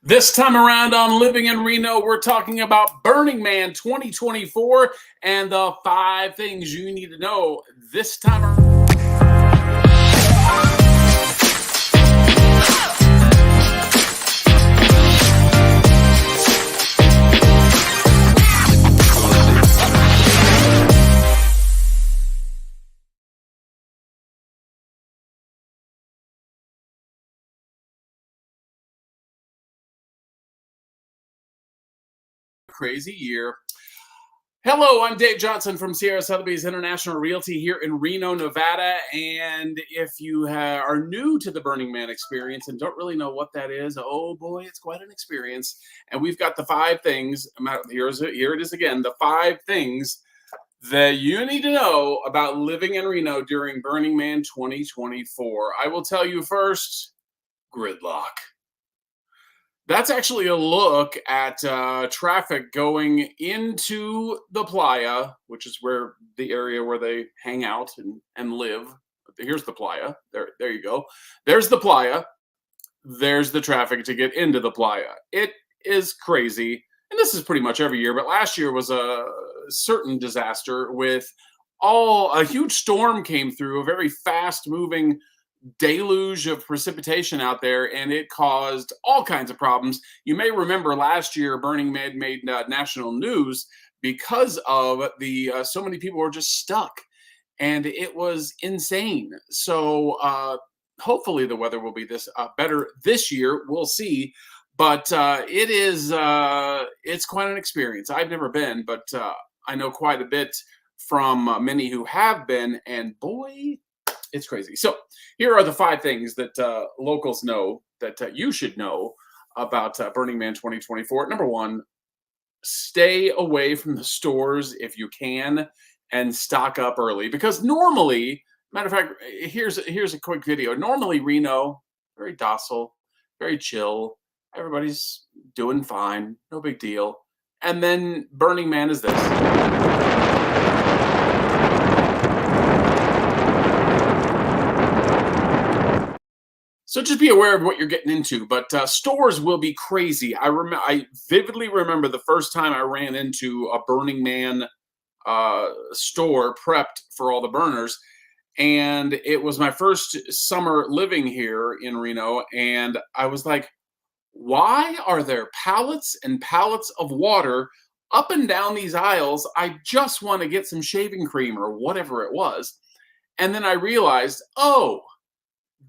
This time around on Living in Reno, we're talking about Burning Man 2024 and the 5 things you need to know this time around. Crazy year. Hello, I'm Dave Johnson from Sotheby's International Realty here in Reno, Nevada. And if you are new to the Burning Man experience and don't really know what that is, oh boy, it's quite an experience. And we've got the 5 things. Here it is again, the 5 things that you need to know about living in Reno during Burning Man 2024. I will tell you first, gridlock. That's actually a look at traffic going into the playa, which is where the area where they hang out and live. Here's the playa. There you go. There's the playa. There's the traffic to get into the playa. It is crazy. And this is pretty much every year, but last year was a certain disaster with a huge storm came through, a very fast moving deluge of precipitation out there, and it caused all kinds of problems. You may remember last year Burning Man made national news because of the so many people were just stuck, and it was insane. So hopefully the weather will be this better this year. We'll see, but it's quite an experience. I've never been, but I know quite a bit from many who have been, and boy, it's crazy. So here are the 5 things that locals know that you should know about Burning Man 2024. Number 1, stay away from the stores if you can and stock up early. Because normally, matter of fact, here's a quick video. Normally Reno, very docile, very chill. Everybody's doing fine, no big deal. And then Burning Man is this. So just be aware of what you're getting into, but stores will be crazy. I vividly remember the first time I ran into a Burning Man store prepped for all the burners, and it was my first summer living here in Reno, and I was like, why are there pallets and pallets of water up and down these aisles? I just want to get some shaving cream or whatever it was. And then I realized, oh,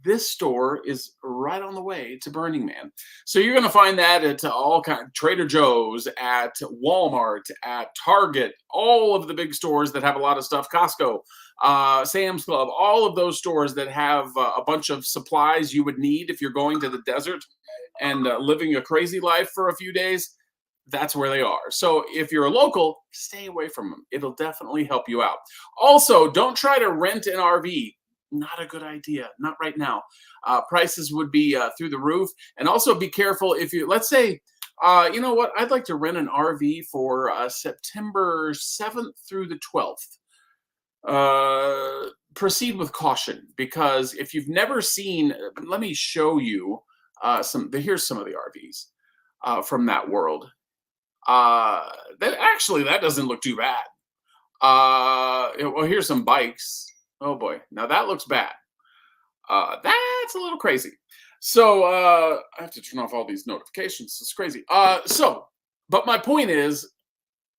this store is right on the way to Burning Man. So you're going to find that at all kinds, Trader Joe's, at Walmart, at Target, all of the big stores that have a lot of stuff, Costco, Sam's Club, all of those stores that have a bunch of supplies you would need if you're going to the desert and living a crazy life for a few days. That's where they are. So if you're a local, stay away from them. It'll definitely help you out. Also, don't try to rent an RV. Not a good idea. Not right now. Prices would be through the roof. And also be careful if you, let's say, you know what, I'd like to rent an RV for September 7th through the 12th. Proceed with caution, because if you've never seen, let me show you here's some of the RVs from that world. That doesn't look too bad. Well, here's some bikes. Oh boy, now that looks bad. That's a little crazy. So I have to turn off all these notifications. It's crazy. But my point is,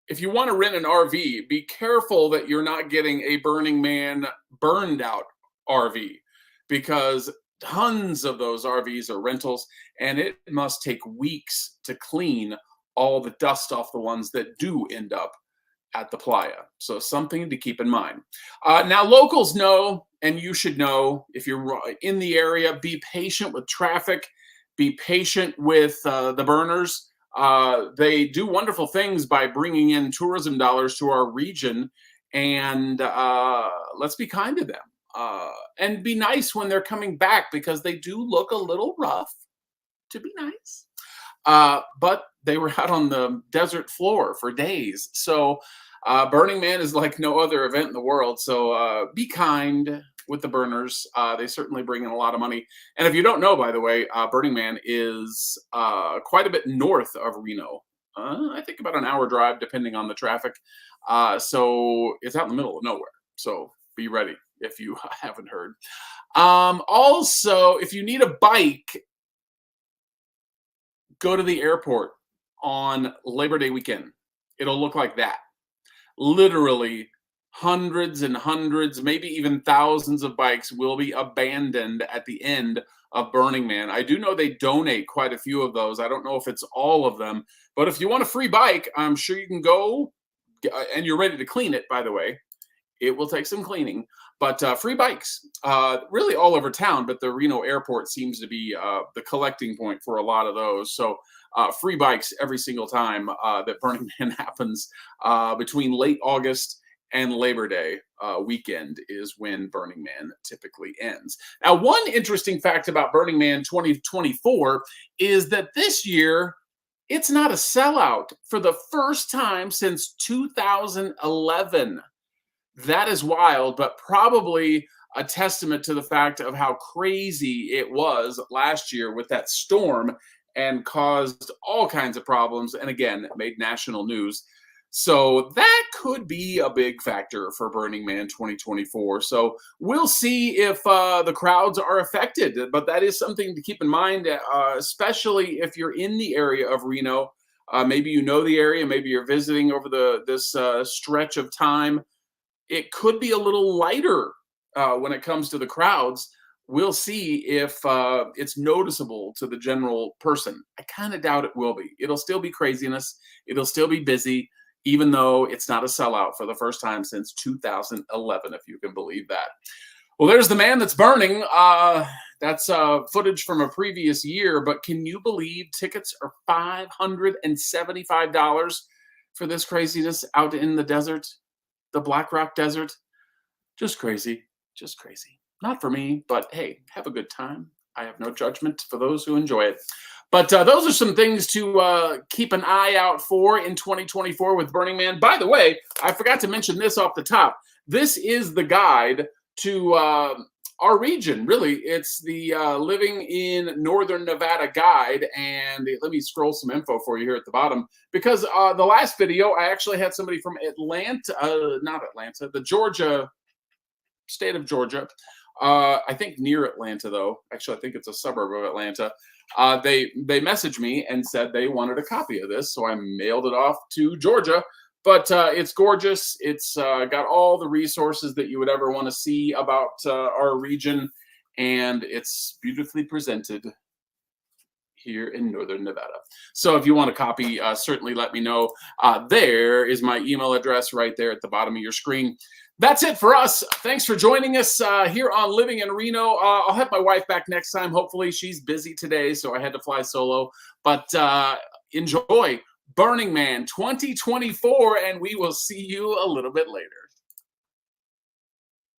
if you want to rent an RV, be careful that you're not getting a Burning Man burned out RV, because tons of those RVs are rentals, and it must take weeks to clean all the dust off the ones that do end up at the playa. So something to keep in mind. Now, locals know, and you should know, if you're in the area, be patient with traffic, be patient with the burners. They do wonderful things by bringing in tourism dollars to our region, and let's be kind to them. And be nice when they're coming back, because they do look a little rough, to be nice. But they were out on the desert floor for days. So Burning Man is like no other event in the world. So be kind, with the burners. They certainly bring in a lot of money. And if you don't know, by the way, Burning Man is quite a bit north of Reno. I think about an hour drive, depending on the traffic. So it's out in the middle of nowhere. So be ready if you haven't heard. Also, if you need a bike, go to the airport on Labor Day weekend. It'll look like that. Literally hundreds and hundreds, maybe even thousands of bikes will be abandoned at the end of Burning Man. I do know they donate quite a few of those. I don't know if it's all of them, but if you want a free bike, I'm sure you can go, and you're ready to clean it, by the way. It will take some cleaning, but free bikes, really all over town, but the Reno airport seems to be the collecting point for a lot of those. So free bikes every single time that Burning Man happens between late August and Labor Day weekend is when Burning Man typically ends. Now, one interesting fact about Burning Man 2024 is that this year, it's not a sellout for the first time since 2011. That is wild, but probably a testament to the fact of how crazy it was last year with that storm and caused all kinds of problems. And again, made national news. So that could be a big factor for Burning Man 2024. So we'll see if the crowds are affected, but that is something to keep in mind, especially if you're in the area of Reno. Maybe you know the area, maybe you're visiting over this stretch of time. It could be a little lighter when it comes to the crowds. We'll see if it's noticeable to the general person. I kind of doubt it will be. It'll still be craziness. It'll still be busy, even though it's not a sellout for the first time since 2011, if you can believe that. Well, there's the man that's burning. That's footage from a previous year, but can you believe tickets are $575 for this craziness out in the desert? The Black Rock Desert. Just crazy. Just crazy. Not for me, but hey, have a good time. I have no judgment for those who enjoy it. But those are some things to keep an eye out for in 2024 with Burning Man. By the way, I forgot to mention this off the top. This is the guide to our region. Really, it's the Living in Northern Nevada guide. And let me scroll some info for you here at the bottom, because the last video, I actually had somebody from Atlanta, not Atlanta, the Georgia, state of Georgia. I think near Atlanta, though. Actually, I think it's a suburb of Atlanta. They messaged me and said they wanted a copy of this, so I mailed it off to Georgia. But it's gorgeous. It's got all the resources that you would ever want to see about our region, and it's beautifully presented here in Northern Nevada. So if you want a copy, certainly let me know. There is my email address right there at the bottom of your screen. That's it for us. Thanks for joining us here on Living in Reno. I'll have my wife back next time. Hopefully she's busy today, so I had to fly solo. But enjoy Burning Man 2024, and we will see you a little bit later.